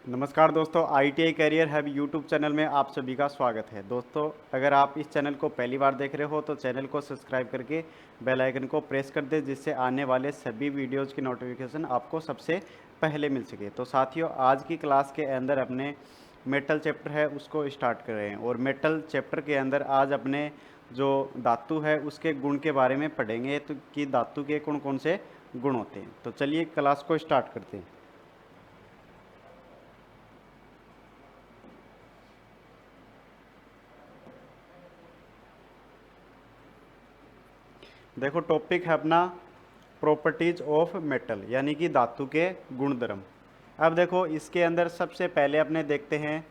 नमस्कार दोस्तों, ITI career hub YouTube channel में आप सभी का स्वागत है। दोस्तों, अगर आप इस चैनल को पहली बार देख रहे हो तो चैनल को सब्सक्राइब करके बेल आइकन को प्रेस कर दें, जिससे आने वाले सभी वीडियोज़ की नोटिफिकेशन आपको सबसे पहले मिल सके। तो साथियों, आज की क्लास के अंदर अपने मेटल चैप्टर है उसको स्टार्ट कर रहे हैं, और मेटल चैप्टर के अंदर आज अपने जो धातु है उसके गुण के बारे में पढ़ेंगे, तो कि धातु के कौन कौन से गुण होते हैं। तो चलिए क्लास को स्टार्ट करते हैं। देखो, टॉपिक है अपना प्रॉपर्टीज ऑफ मेटल, यानी कि धातु के गुणधर्म। अब देखो, इसके अंदर सबसे पहले अपने देखते हैं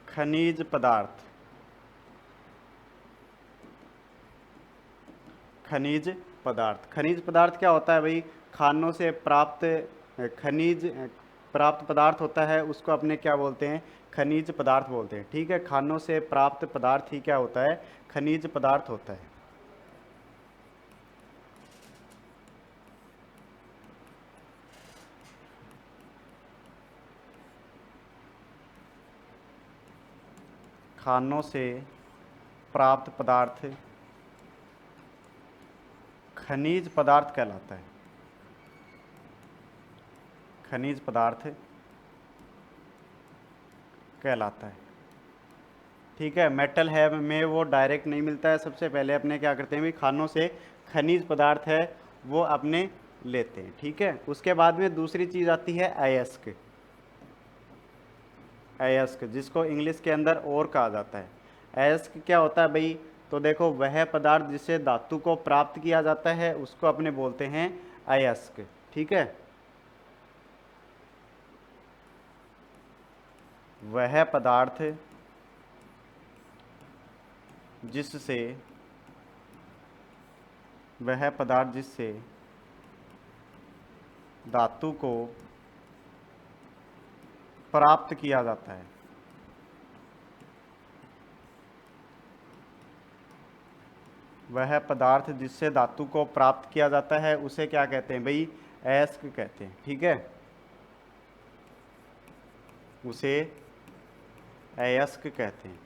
खनिज पदार्थ। खनिज पदार्थ, खनिज पदार्थ क्या होता है भाई? खानों से प्राप्त खनिज प्राप्त पदार्थ होता है, उसको अपने क्या बोलते हैं? खनिज पदार्थ बोलते हैं। ठीक है, खानों से प्राप्त पदार्थ ही क्या होता है? खनिज पदार्थ होता है। खानों से प्राप्त पदार्थ खनिज पदार्थ कहलाता है। खनिज पदार्थ कहलाता है। ठीक है, मेटल है में वो डायरेक्ट नहीं मिलता है। सबसे पहले अपने क्या करते हैं भाई? खानों से खनिज पदार्थ है वो अपने लेते हैं। ठीक है, उसके बाद में दूसरी चीज़ आती है अयस्क। अयस्क, जिसको इंग्लिश के अंदर और कहा जाता है। अयस्क क्या होता है भाई? तो देखो, वह पदार्थ जिससे धातु को प्राप्त किया जाता है उसको अपने बोलते हैं अयस्क। ठीक है, वह पदार्थ जिससे वह पदार्थ जिससे धातु को प्राप्त किया जाता है, वह पदार्थ जिससे धातु को प्राप्त किया जाता है उसे क्या कहते हैं भाई? अयस्क कहते हैं। ठीक है, उसे अयस्क कहते हैं।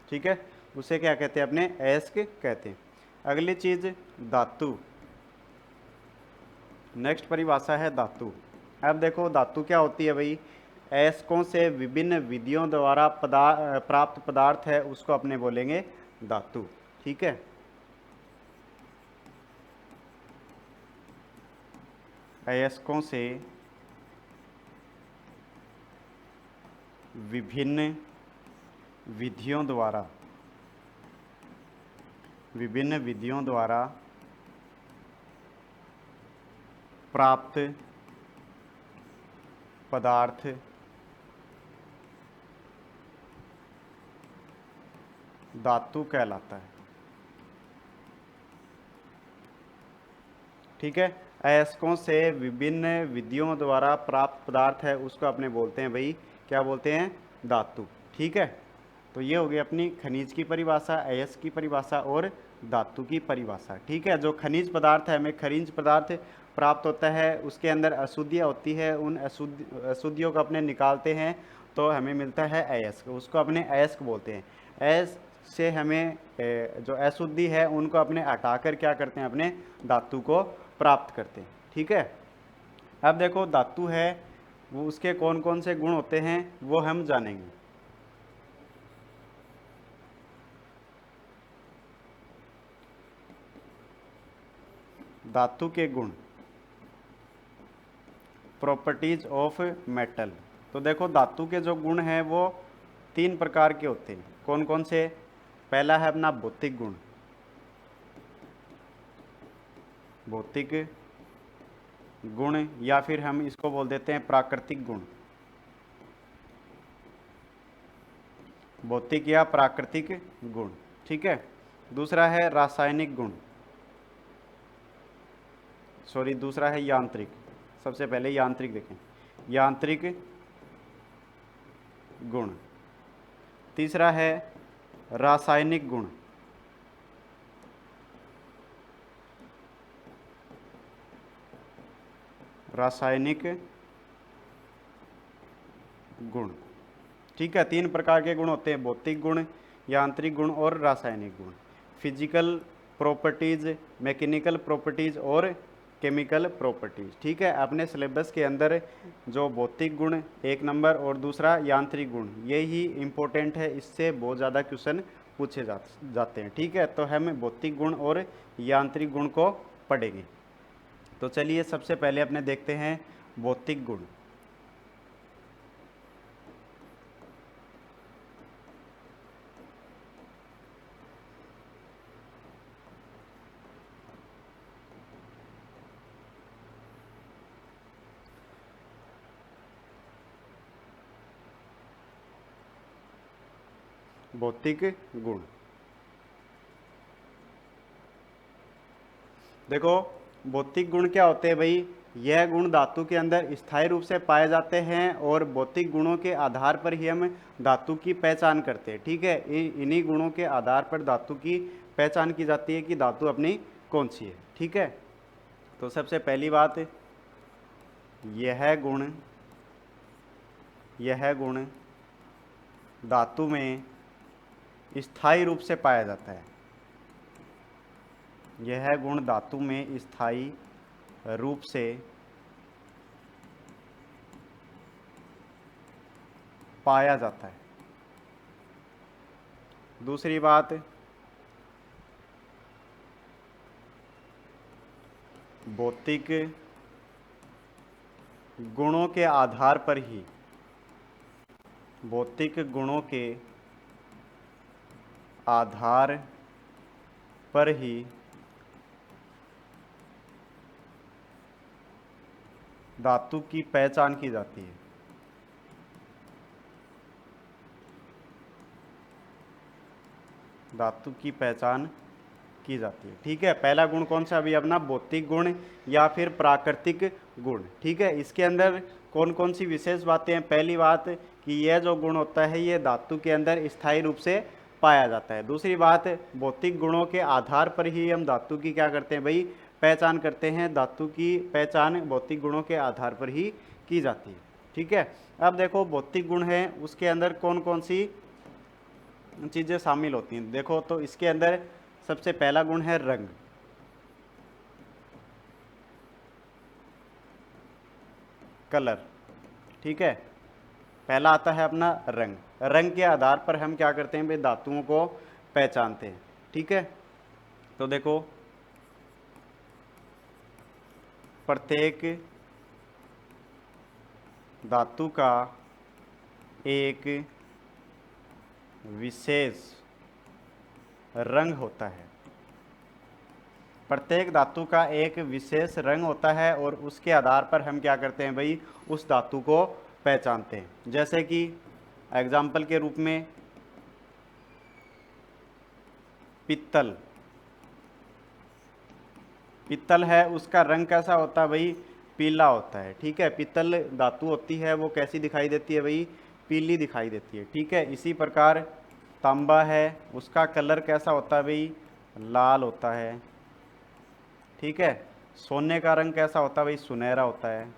ठीक है, उसे क्या कहते हैं? अपने अयस्क कहते हैं। अगली चीज धातु। नेक्स्ट परिभाषा है धातु। अब देखो, धातु क्या होती है भाई? अयस्कों से विभिन्न विधियों द्वारा प्राप्त पदार्थ है उसको अपने बोलेंगे धातु। ठीक है, अयस्कों से विभिन्न विधियों द्वारा विभिन्न विधियों द्वारा प्राप्त पदार्थ धातु कहलाता है। ठीक है, अयस्कों से विभिन्न विधियों द्वारा प्राप्त पदार्थ है उसको अपने बोलते हैं भाई, क्या बोलते हैं? धातु। ठीक है, तो ये हो गई अपनी खनिज की परिभाषा, अयस्क की परिभाषा और धातु की परिभाषा। ठीक है, जो खनिज पदार्थ है, हमें खनिज पदार्थ प्राप्त होता है, उसके अंदर अशुद्धियाँ होती है, उन अशुद्धियों को अपने निकालते हैं तो हमें मिलता है अयस्क, उसको अपने अयस्क बोलते हैं। अयस्क से हमें जो अशुद्धि है उनको अपने हटाकर क्या करते हैं? अपने धातु को प्राप्त करते हैं। ठीक है, अब देखो, धातु है वो उसके कौन कौन से गुण होते हैं वो हम जानेंगे। धातु के गुण, प्रॉपर्टीज ऑफ मेटल। तो देखो, धातु के जो गुण हैं वो 3 प्रकार के होते हैं। कौन कौन से? पहला है अपना भौतिक गुण। भौतिक गुण, या फिर हम इसको बोल देते हैं प्राकृतिक गुण। भौतिक या प्राकृतिक गुण। ठीक है, दूसरा है रासायनिक गुण। सॉरी, दूसरा है यांत्रिक। सबसे पहले यांत्रिक देखें, यांत्रिक गुण। तीसरा है रासायनिक गुण। रासायनिक गुण। ठीक है, 3 प्रकार के गुण होते हैं, भौतिक गुण, यांत्रिक गुण और रासायनिक गुण। फिजिकल प्रॉपर्टीज, मैकेनिकल प्रॉपर्टीज और केमिकल प्रॉपर्टीज। ठीक है, अपने सिलेबस के अंदर जो भौतिक गुण 1 नंबर और दूसरा यांत्रिक गुण, ये ही इम्पोर्टेंट है, इससे बहुत ज़्यादा क्वेश्चन पूछे जाते हैं। ठीक है, तो हम भौतिक गुण और यांत्रिक गुण को पढ़ेंगे। तो चलिए सबसे पहले अपने देखते हैं भौतिक गुण। भौतिक गुण, देखो भौतिक गुण क्या होते हैं भाई, यह गुण धातु के अंदर स्थायी रूप से पाए जाते हैं और भौतिक गुणों के आधार पर ही हम धातु की पहचान करते हैं। ठीक है, इन्हीं गुणों के आधार पर धातु की पहचान की जाती है कि धातु अपनी कौन सी है। ठीक है, तो सबसे पहली बात, यह गुण धातु में स्थायी रूप से पाया जाता है। यह गुण धातु में स्थायी रूप से पाया जाता है। दूसरी बात, भौतिक गुणों के आधार पर ही, भौतिक गुणों के आधार पर ही धातु की पहचान की जाती है। धातु की पहचान की जाती है। ठीक है, पहला गुण कौन सा अभी अपना, भौतिक गुण या फिर प्राकृतिक गुण। ठीक है, इसके अंदर कौन कौन सी विशेष बातें हैं। पहली बात कि यह जो गुण होता है ये धातु के अंदर स्थायी रूप से पाया जाता है। दूसरी बात, भौतिक गुणों के आधार पर ही हम धातु की क्या करते हैं भाई, पहचान करते हैं। धातु की पहचान भौतिक गुणों के आधार पर ही की जाती है। ठीक है, अब देखो भौतिक गुण है उसके अंदर कौन कौन सी चीज़ें शामिल होती हैं। देखो तो इसके अंदर सबसे पहला गुण है रंग। कलर। ठीक है, पहला आता है अपना रंग। रंग के आधार पर हम क्या करते हैं भाई, धातुओं को पहचानते हैं। ठीक है, तो देखो प्रत्येक धातु का एक विशेष रंग होता है। प्रत्येक धातु का एक विशेष रंग होता है और उसके आधार पर हम क्या करते हैं भाई, उस धातु को पहचानते हैं। जैसे कि एग्जाम्पल के रूप में पित्तल। पित्तल है, उसका रंग कैसा होता है भाई, पीला होता है। ठीक है, पित्तल धातु होती है वो कैसी दिखाई देती है भाई, पीली दिखाई देती है। ठीक है, इसी प्रकार तांबा है, उसका कलर कैसा होता है भाई, लाल होता है। ठीक है, सोने का रंग कैसा होता है भाई, सुनहरा होता है।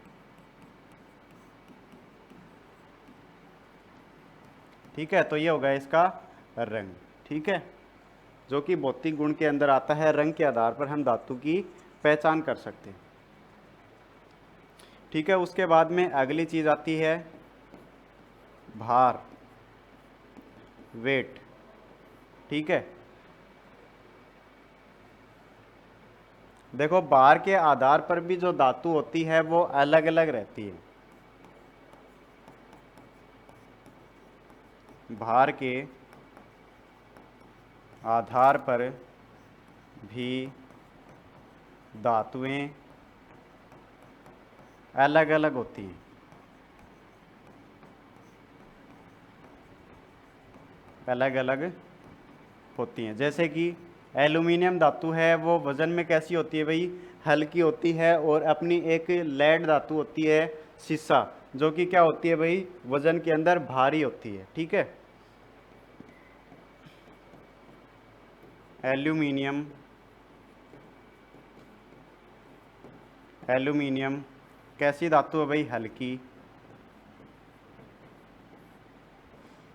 ठीक है, तो ये होगा इसका रंग। ठीक है, जो कि भौतिक गुण के अंदर आता है। रंग के आधार पर हम धातु की पहचान कर सकते हैं। ठीक है, उसके बाद में अगली चीज आती है भार, वेट। ठीक है, देखो भार के आधार पर भी जो धातु होती है वो अलग अलग रहती है। भार के आधार पर भी धातुएं अलग अलग होती हैं। अलग अलग होती हैं, जैसे कि एल्यूमिनियम धातु है वो वजन में कैसी होती है भाई, हल्की होती है। और अपनी एक लेड धातु होती है सीसा, जो कि क्या होती है भाई, वजन के अंदर भारी होती है। ठीक है, एल्यूमिनियम कैसी धातु है भाई? हल्की।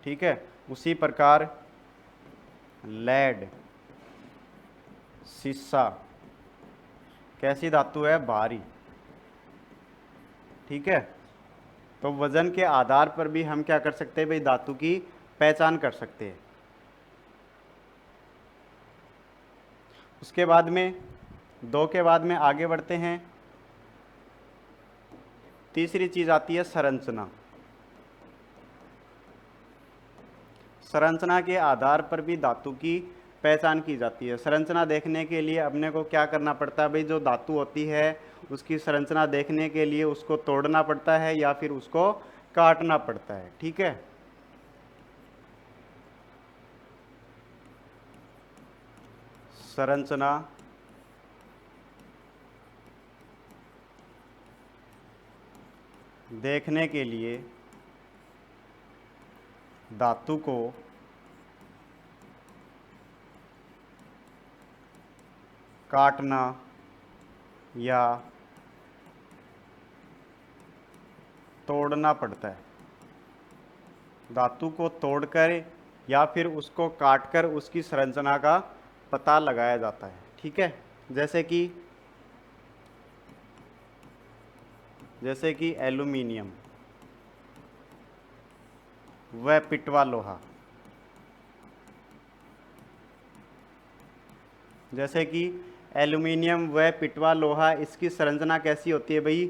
ठीक है, उसी प्रकार लेड, शीशा कैसी धातु है? भारी। ठीक है, तो वजन के आधार पर भी हम क्या कर सकते हैं भाई? धातु की पहचान कर सकते हैं। उसके बाद में 2 के बाद में आगे बढ़ते हैं। तीसरी चीज आती है संरचना। संरचना के आधार पर भी धातु की पहचान की जाती है। संरचना देखने के लिए अपने को क्या करना पड़ता है भाई? जो धातु होती है उसकी संरचना देखने के लिए उसको तोड़ना पड़ता है या फिर उसको काटना पड़ता है। ठीक है, संरचना देखने के लिए धातु को काटना या तोड़ना पड़ता है। धातु को तोड़कर या फिर उसको काटकर उसकी संरचना का पता लगाया जाता है। ठीक है, जैसे कि एल्यूमिनियम व पिटवा लोहा। जैसे कि एल्यूमिनियम व पिटवा लोहा, इसकी संरचना कैसी होती है भाई?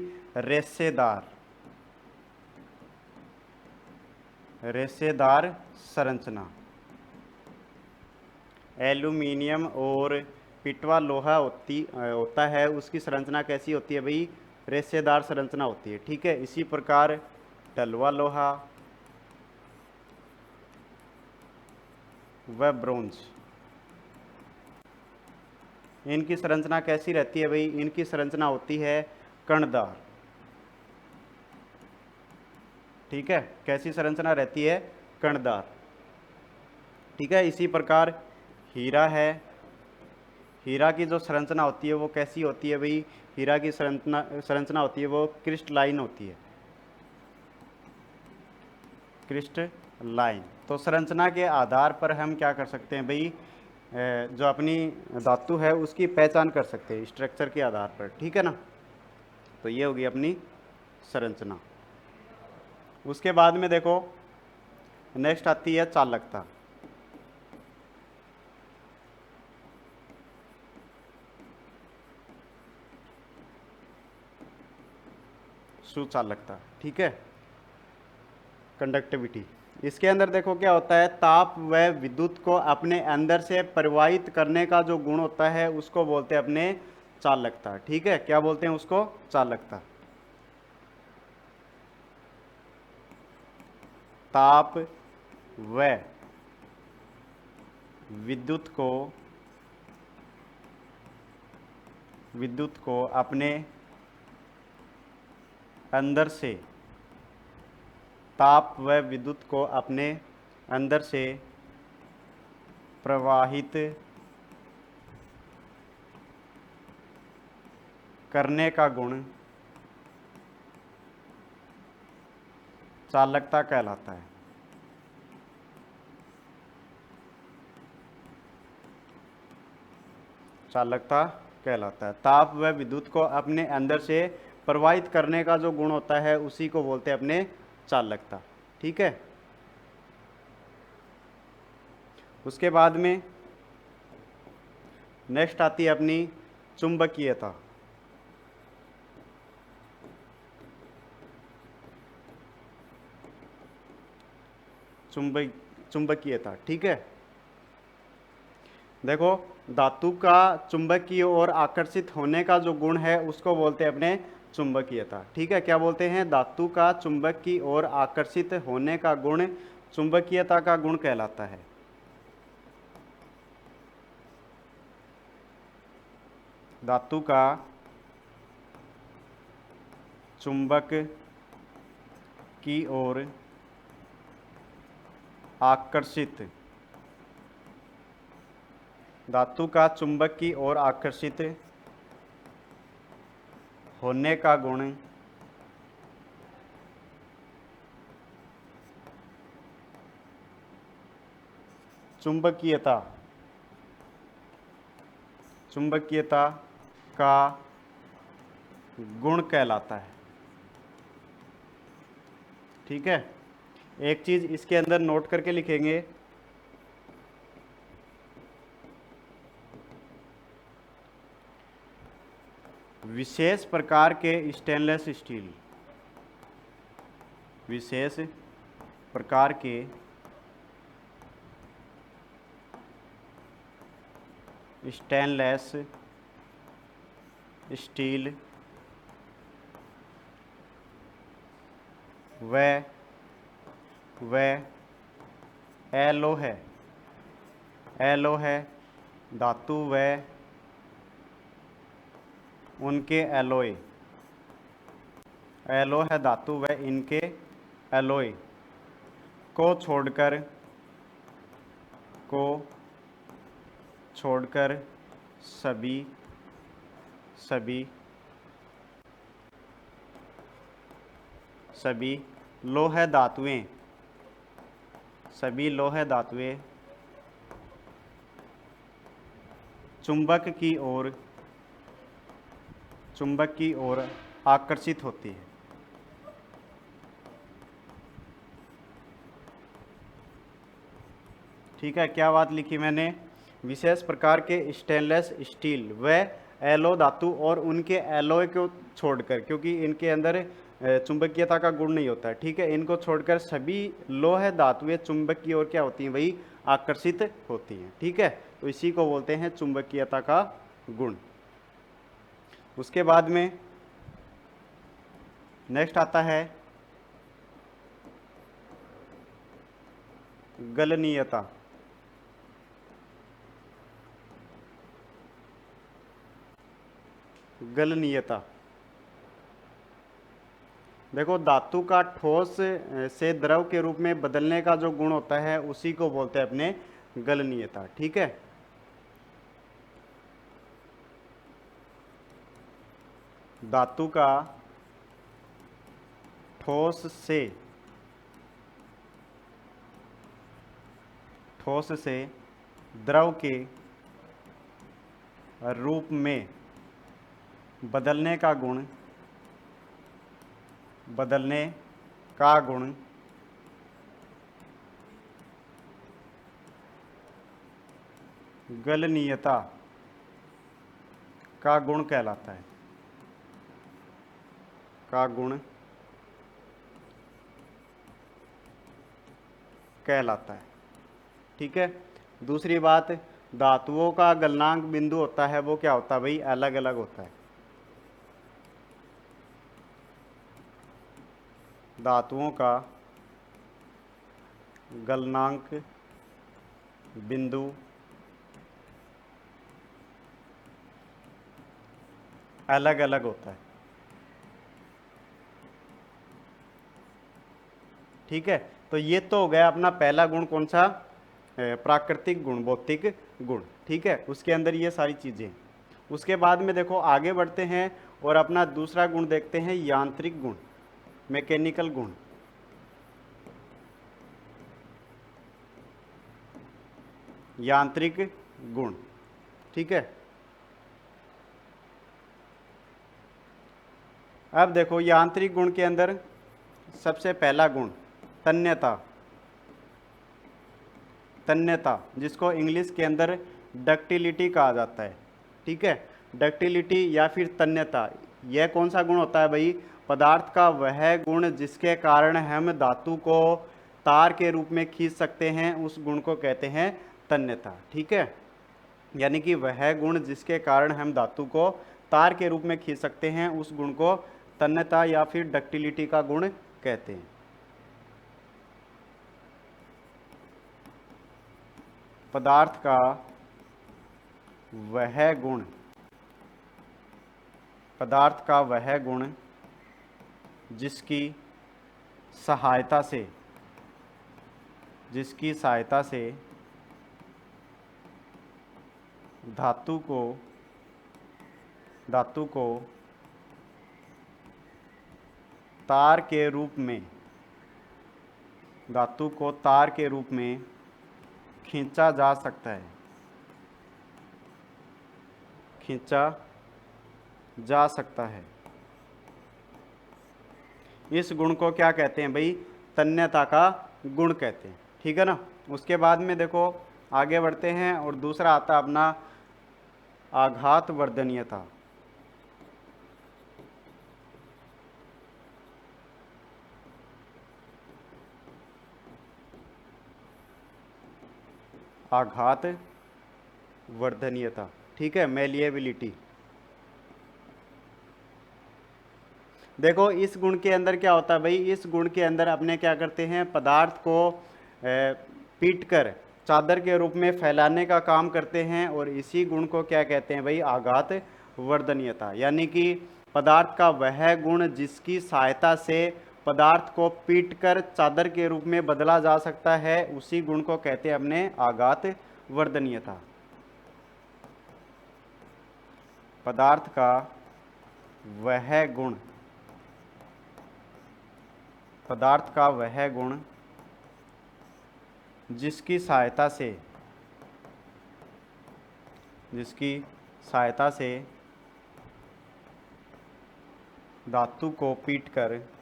रेशेदार संरचना। एल्यूमिनियम और पिटवा लोहा होता है, उसकी संरचना कैसी होती है भाई? रेशेदार संरचना होती है। ठीक है, इसी प्रकार टलवा लोहा व ब्रोंज, इनकी संरचना कैसी रहती है भाई? इनकी संरचना होती है कणदार। ठीक है, कैसी संरचना रहती है? कणदार। ठीक है, इसी प्रकार हीरा है। हीरा की जो संरचना होती है वो कैसी होती है भाई? हीरा की संरचना होती है वो क्रिस्टलाइन होती है, क्रिस्टलाइन। तो संरचना के आधार पर हम क्या कर सकते हैं भाई? जो अपनी धातु है उसकी पहचान कर सकते हैं स्ट्रक्चर के आधार पर। ठीक है ना, तो ये होगी अपनी संरचना। उसके बाद में देखो नेक्स्ट आती है चालकता। सुचालकता। ठीक है, कंडक्टिविटी। इसके अंदर देखो क्या होता है? ताप व विद्युत को अपने अंदर से प्रवाहित करने का जो गुण होता है उसको बोलते हैं अपने चालकता। ठीक है, क्या बोलते हैं उसको? चालकता। ताप व विद्युत को अपने अंदर से, ताप व विद्युत को अपने अंदर से प्रवाहित करने का गुण चालकता कहलाता है। चालकता कहलाता है। ताप व विद्युत को अपने अंदर से प्रवाहित करने का जो गुण होता है उसी को बोलते हैं अपने चालकता। ठीक है, उसके बाद में नेक्स्ट आती है अपनी चुंबकीयता। चुंबकीयता। ठीक है, देखो धातु का चुंबकीय और आकर्षित होने का जो गुण है उसको बोलते हैं अपने चुंबकीयता। ठीक है, क्या बोलते हैं? धातु का चुंबक की ओर आकर्षित होने का गुण चुंबकीयता का गुण कहलाता है। धातु का चुंबक की ओर आकर्षित, धातु का चुंबक की ओर आकर्षित होने का गुण चुंबकीयता, चुंबकीयता का गुण कहलाता है। ठीक है, एक चीज इसके अंदर नोट करके लिखेंगे, विशेष प्रकार के स्टेनलेस स्टील, विशेष प्रकार के स्टेनलेस स्टील व एलोह धातु व उनके एलोय, एलोह धातु व इनके एलोय को छोड़कर सभी लोह धातुएं, सभी लोह धातुएं चुंबक की ओर आकर्षित होती है। ठीक है, क्या बात लिखी मैंने, विशेष प्रकार के स्टेनलेस स्टील व एलो धातु और उनके एलोय को छोड़कर, क्योंकि इनके अंदर चुंबकीयता का गुण नहीं होता है। ठीक है, इनको छोड़कर सभी लोह धातुएं चुंबक की ओर क्या होती हैं, वही आकर्षित होती हैं। ठीक है, तो इसी को बोलते हैं चुंबकीयता का गुण। उसके बाद में नेक्स्ट आता है गलनीयता। गलनीयता, देखो धातु का ठोस से द्रव के रूप में बदलने का जो गुण होता है उसी को बोलते हैं अपने गलनीयता। ठीक है, धातु का ठोस से द्रव के रूप में बदलने का गुण गलनीयता का गुण कहलाता है, का गुण कहलाता है। ठीक है, दूसरी बात, धातुओं का गलनांक बिंदु होता है वो क्या होता है भाई, अलग अलग होता है। धातुओं का गलनांक बिंदु अलग अलग होता है। ठीक है, तो ये तो हो गया अपना पहला गुण, कौन सा, प्राकृतिक गुण, भौतिक गुण। ठीक है, उसके अंदर ये सारी चीजें। उसके बाद में देखो आगे बढ़ते हैं और अपना दूसरा गुण देखते हैं, यांत्रिक गुण, मैकेनिकल गुण। यांत्रिक गुण, ठीक है, अब देखो यांत्रिक गुण के अंदर सबसे पहला गुण तन्यता, तन्यता जिसको इंग्लिश के अंदर डक्टिलिटी कहा जाता है। ठीक है, डक्टिलिटी या फिर तन्यता, यह कौन सा गुण होता है भाई, पदार्थ का वह गुण जिसके कारण हम धातु को तार के रूप में खींच सकते हैं, उस गुण को कहते हैं तन्यता। ठीक है, यानी कि वह गुण जिसके कारण हम धातु को तार के रूप में खींच सकते हैं, उस गुण को तन्यता या फिर डक्टिलिटी का गुण कहते हैं। पदार्थ का वह गुण, पदार्थ का वह गुण जिसकी सहायता से धातु को तार के रूप में, धातु को तार के रूप में खींचा जा सकता है, खींचा जा सकता है। इस गुण को क्या कहते हैं भाई? तन्यता का गुण कहते हैं। ठीक है ना। उसके बाद में देखो आगे बढ़ते हैं और दूसरा आता है अपना आघात वर्धनीयता। आघात वर्धनीयता, ठीक है, मेलिएबिलिटी। देखो इस गुण के अंदर क्या होता है भाई? इस गुण के अंदर अपने क्या करते हैं? पदार्थ को पीट कर चादर के रूप में फैलाने का काम करते हैं, और इसी गुण को क्या कहते हैं भाई? आघात वर्धनीयता। यानी कि पदार्थ का वह गुण जिसकी सहायता से पदार्थ को पीट कर चादर के रूप में बदला जा सकता है, उसी गुण को कहते हैं अपने आघात वर्धनीयता। पदार्थ का वह गुण, पदार्थ का वह गुण जिसकी सहायता से धातु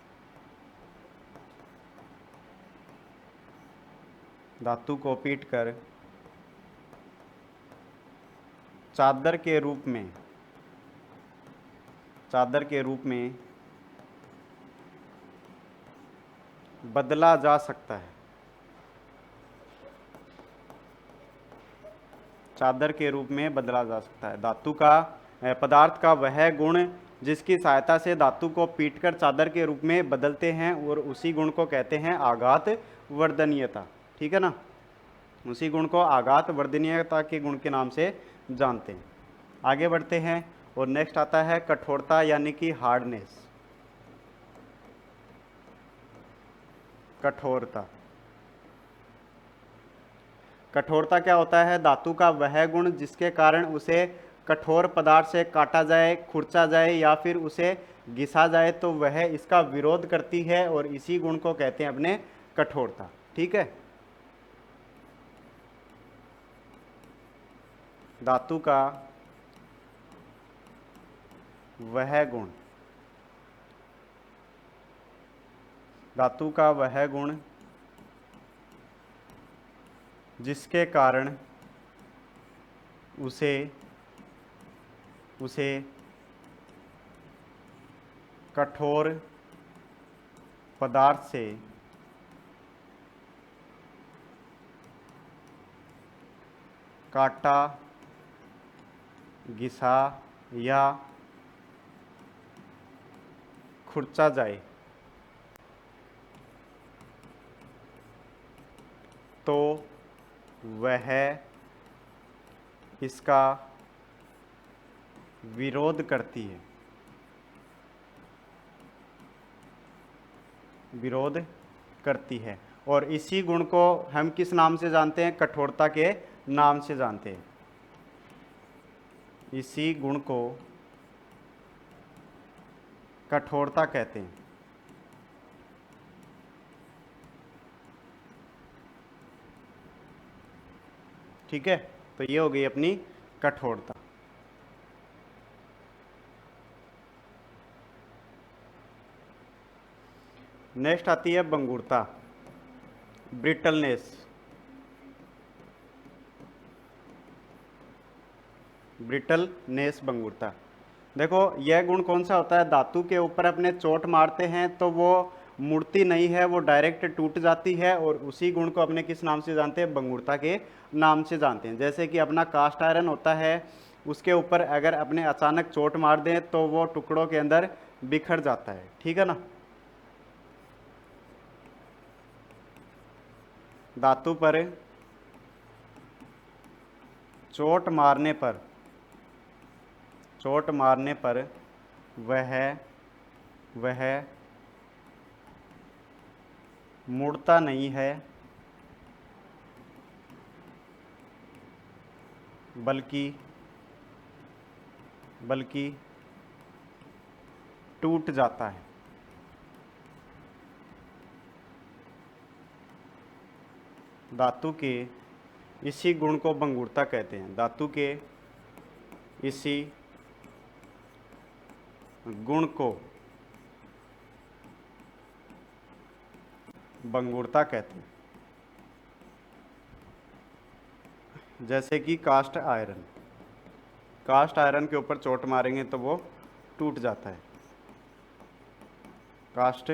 को पीटकर चादर के रूप में बदला जा सकता है। चादर के रूप में बदला जा सकता है। धातु का पदार्थ का वह गुण जिसकी सहायता से धातु को पीटकर चादर के रूप में बदलते हैं, और उसी गुण को कहते हैं आघात वर्धनीयता। ठीक है ना। उसी गुण को आघात वर्धनीयता के गुण के नाम से जानते हैं। आगे बढ़ते हैं और नेक्स्ट आता है कठोरता यानी कि हार्डनेस। कठोरता क्या होता है? धातु का वह गुण जिसके कारण उसे कठोर पदार्थ से काटा जाए, खुरचा जाए या फिर उसे घिसा जाए तो वह इसका विरोध करती है, और इसी गुण को कहते हैं अपने कठोरता। ठीक है। धातु का वह गुण जिसके कारण उसे कठोर पदार्थ से काटा, घिसा या खुरचा जाए तो वह इसका विरोध करती है। और इसी गुण को हम किस नाम से जानते हैं? कठोरता के नाम से जानते हैं। इसी गुण को कठोरता कहते हैं। ठीक है। तो ये हो गई अपनी कठोरता। नेक्स्ट आती है भंगुरता, ब्रिटलनेस। भंगुरता। देखो यह गुण कौन सा होता है? धातु के ऊपर अपने चोट मारते हैं तो वो मुड़ती नहीं है, वो डायरेक्ट टूट जाती है, और उसी गुण को अपने किस नाम से जानते हैं? भंगुरता के नाम से जानते हैं। जैसे कि अपना कास्ट आयरन होता है, उसके ऊपर अगर अपने अचानक चोट मार दें तो वो टुकड़ों के अंदर बिखर जाता है। ठीक है ना। धातु पर चोट मारने पर वह मुड़ता नहीं है, बल्कि टूट जाता है। धातु के इसी गुण को भंगुरता कहते हैं। धातु के इसी गुण को भंगुरता कहते हैं। जैसे कि कास्ट आयरन, कास्ट आयरन के ऊपर चोट मारेंगे तो वो टूट जाता है, कास्ट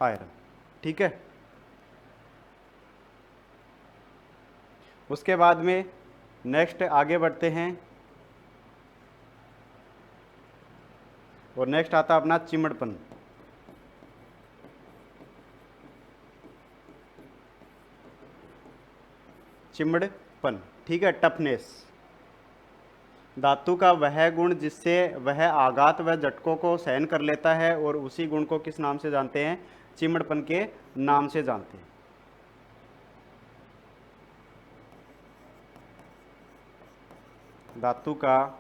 आयरन। ठीक है। उसके बाद में नेक्स्ट आगे बढ़ते हैं और नेक्स्ट आता अपना चिमड़पन। चिमड़पन, ठीक है, टफनेस। धातु का वह गुण जिससे वह आघात व झटकों को सहन कर लेता है, और उसी गुण को किस नाम से जानते हैं? चिमड़पन के नाम से जानते हैं। धातु का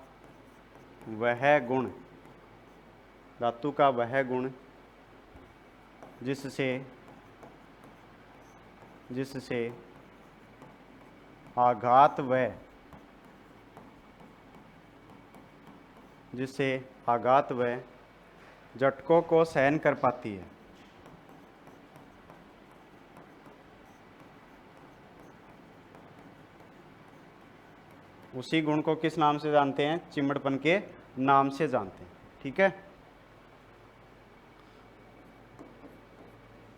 वह गुण, धातु का वह गुण जिससे आघात व झटकों को सहन कर पाती है, उसी गुण को किस नाम से जानते हैं? चिमड़पन के नाम से जानते हैं। ठीक है।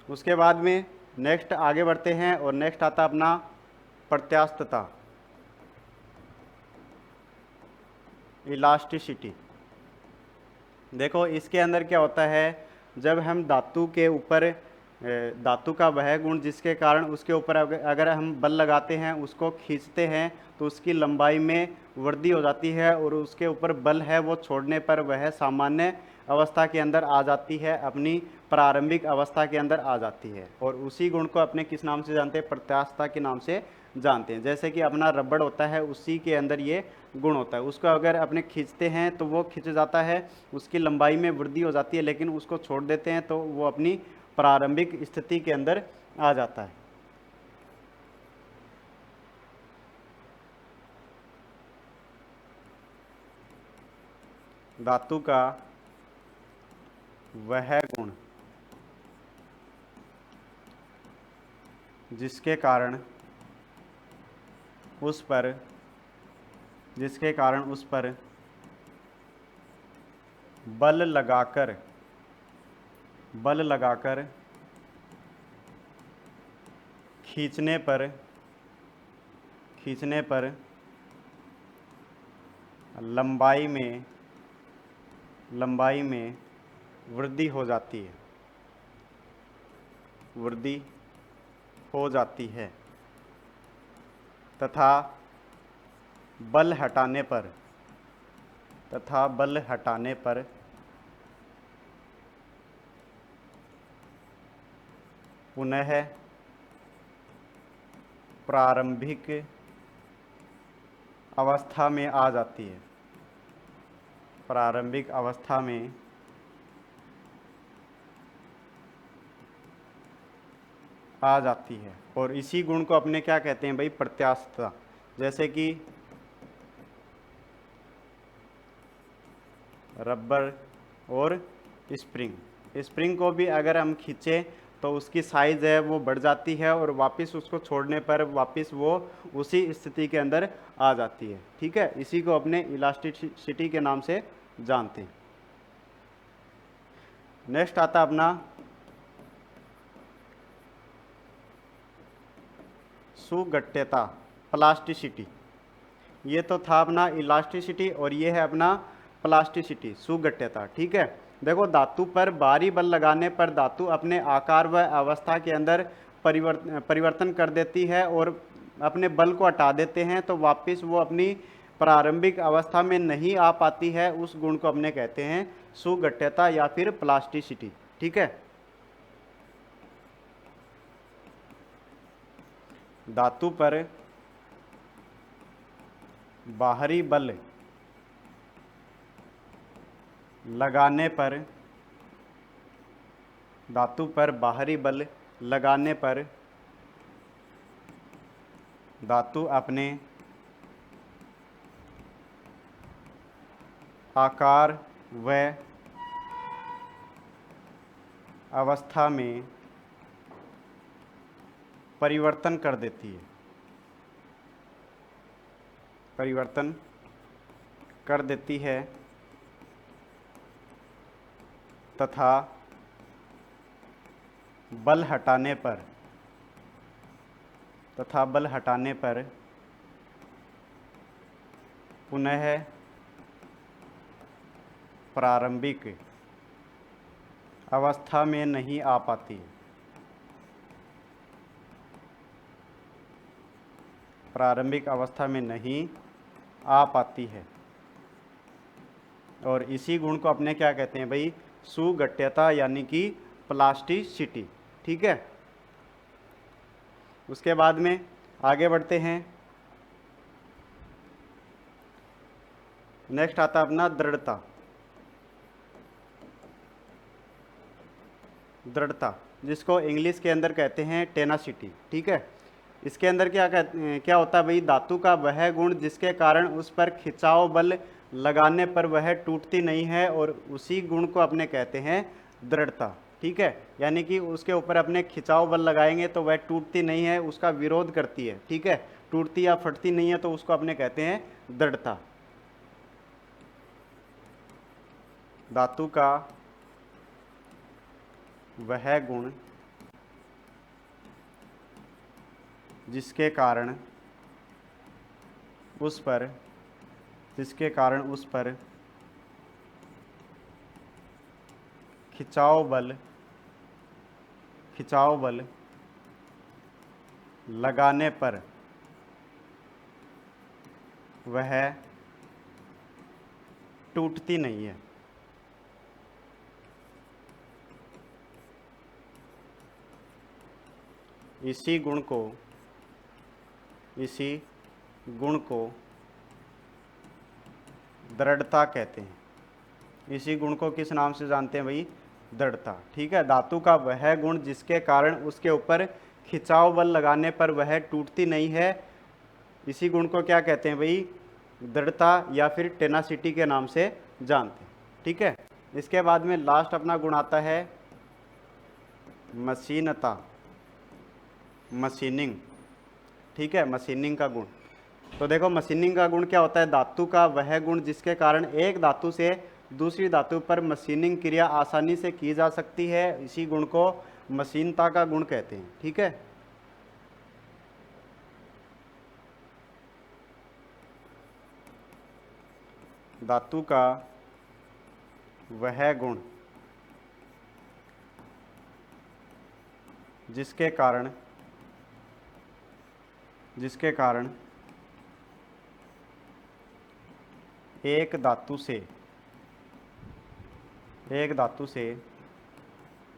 उसके बाद में नेक्स्ट आगे बढ़ते हैं और नेक्स्ट आता अपना प्रत्यास्थता, इलास्टिसिटी। देखो इसके अंदर क्या होता है, जब हम धातु के ऊपर धातु का वह गुण जिसके कारण उसके ऊपर अगर हम बल लगाते हैं, उसको खींचते हैं, तो उसकी लंबाई में वृद्धि हो जाती है, और उसके ऊपर बल है वो छोड़ने पर वह सामान्य अवस्था के अंदर आ जाती है, अपनी प्रारंभिक अवस्था के अंदर आ जाती है, और उसी गुण को अपने किस नाम से जानते हैं? प्रत्यास्थता के नाम से जानते हैं। जैसे कि अपना रबड़ होता है, उसी के अंदर ये गुण होता है, उसको अगर अपने खींचते हैं तो वो खिंच जाता है, उसकी लंबाई में वृद्धि हो जाती है, लेकिन उसको छोड़ देते हैं तो वो अपनी प्रारंभिक स्थिति के अंदर आ जाता है। धातु का वह गुण जिसके कारण उस पर बल लगाकर खींचने पर लंबाई में वृद्धि हो जाती है तथा बल हटाने पर पुनः प्रारंभिक अवस्था में आ जाती है, प्रारंभिक अवस्था में आ जाती है। और इसी गुण को अपने क्या कहते हैं भाई? प्रत्यास्थता। जैसे कि रबर और स्प्रिंग को भी अगर हम खींचें तो उसकी साइज है वो बढ़ जाती है, और वापस उसको छोड़ने पर वापस वो उसी स्थिति के अंदर आ जाती है। ठीक है। इसी को अपने इलास्टिसिटी के नाम से जानते हैं। नेक्स्ट आता अपना सुगठ्यता, प्लास्टिसिटी। ये तो था अपना इलास्टिसिटी, और ये है अपना प्लास्टिसिटी, सुगठ्यता। ठीक है। देखो धातु पर भारी बल लगाने पर धातु अपने आकार व अवस्था के अंदर परिवर्तन कर देती है, और अपने बल को हटा देते हैं तो वापस वो अपनी प्रारंभिक अवस्था में नहीं आ पाती है। उस गुण को अपने कहते हैं सुगठ्यता या फिर प्लास्टिसिटी। ठीक है। धातु पर बाहरी बल लगाने पर धातु अपने आकार व अवस्था में परिवर्तन कर देती है, परिवर्तन कर देती है तथा बल हटाने पर पुनः प्रारंभिक अवस्था में नहीं आ पाती, प्रारंभिक अवस्था में नहीं आ पाती है। और इसी गुण को अपने क्या कहते हैं भाई, सुगठ्यता यानी कि प्लास्टिसिटी। ठीक है, उसके बाद में आगे बढ़ते हैं। नेक्स्ट आता है अपना दृढ़ता। दृढ़ता जिसको इंग्लिश के अंदर कहते हैं टेनासिटी। ठीक है, इसके अंदर क्या होता है भाई, धातु का वह गुण जिसके कारण उस पर खिंचाव बल लगाने पर वह टूटती नहीं है, और उसी गुण को अपने कहते हैं दृढ़ता। ठीक है, यानी कि उसके ऊपर अपने खिंचाव बल लगाएंगे तो वह टूटती नहीं है, उसका विरोध करती है। ठीक है, टूटती या फटती नहीं है, तो उसको अपने कहते हैं दृढ़ता। धातु का वह गुण जिसके कारण उस पर खिंचाव बल लगाने पर वह टूटती नहीं है। इसी गुण को दृढ़ता कहते हैं। इसी गुण को किस नाम से जानते हैं भाई, दृढ़ता। ठीक है, धातु का वह गुण जिसके कारण उसके ऊपर खिंचाव बल लगाने पर वह टूटती नहीं है, इसी गुण को क्या कहते हैं भाई, दृढ़ता या फिर टेनासिटी के नाम से जानते हैं। ठीक है, इसके बाद में लास्ट अपना गुण आता है मशीनता, मशीनिंग। ठीक है, मशीनिंग का गुण। तो देखो मशीनिंग का गुण क्या होता है, धातु का वह गुण जिसके कारण एक धातु से दूसरी धातु पर मशीनिंग क्रिया आसानी से की जा सकती है, इसी गुण को मशीनता का गुण कहते हैं। ठीक है, धातु का वह गुण जिसके कारण एक धातु से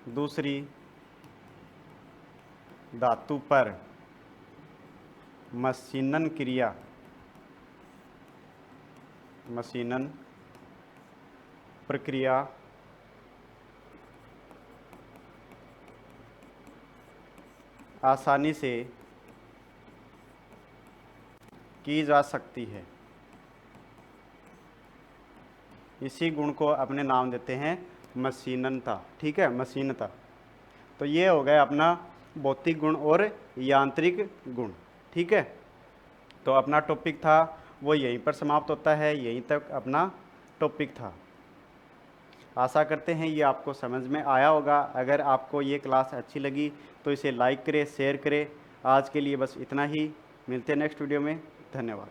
दूसरी धातु पर मशीनन प्रक्रिया आसानी से की जा सकती है, इसी गुण को अपने नाम देते हैं मशीनता। ठीक है, मशीनता। तो ये हो गया अपना भौतिक गुण और यांत्रिक गुण। ठीक है, तो अपना टॉपिक था वो यहीं पर समाप्त होता है, यहीं तक अपना टॉपिक था। आशा करते हैं ये आपको समझ में आया होगा। अगर आपको ये क्लास अच्छी लगी तो इसे लाइक करें, शेयर करें। आज के लिए बस इतना ही, मिलते हैं नेक्स्ट वीडियो में। धन्यवाद।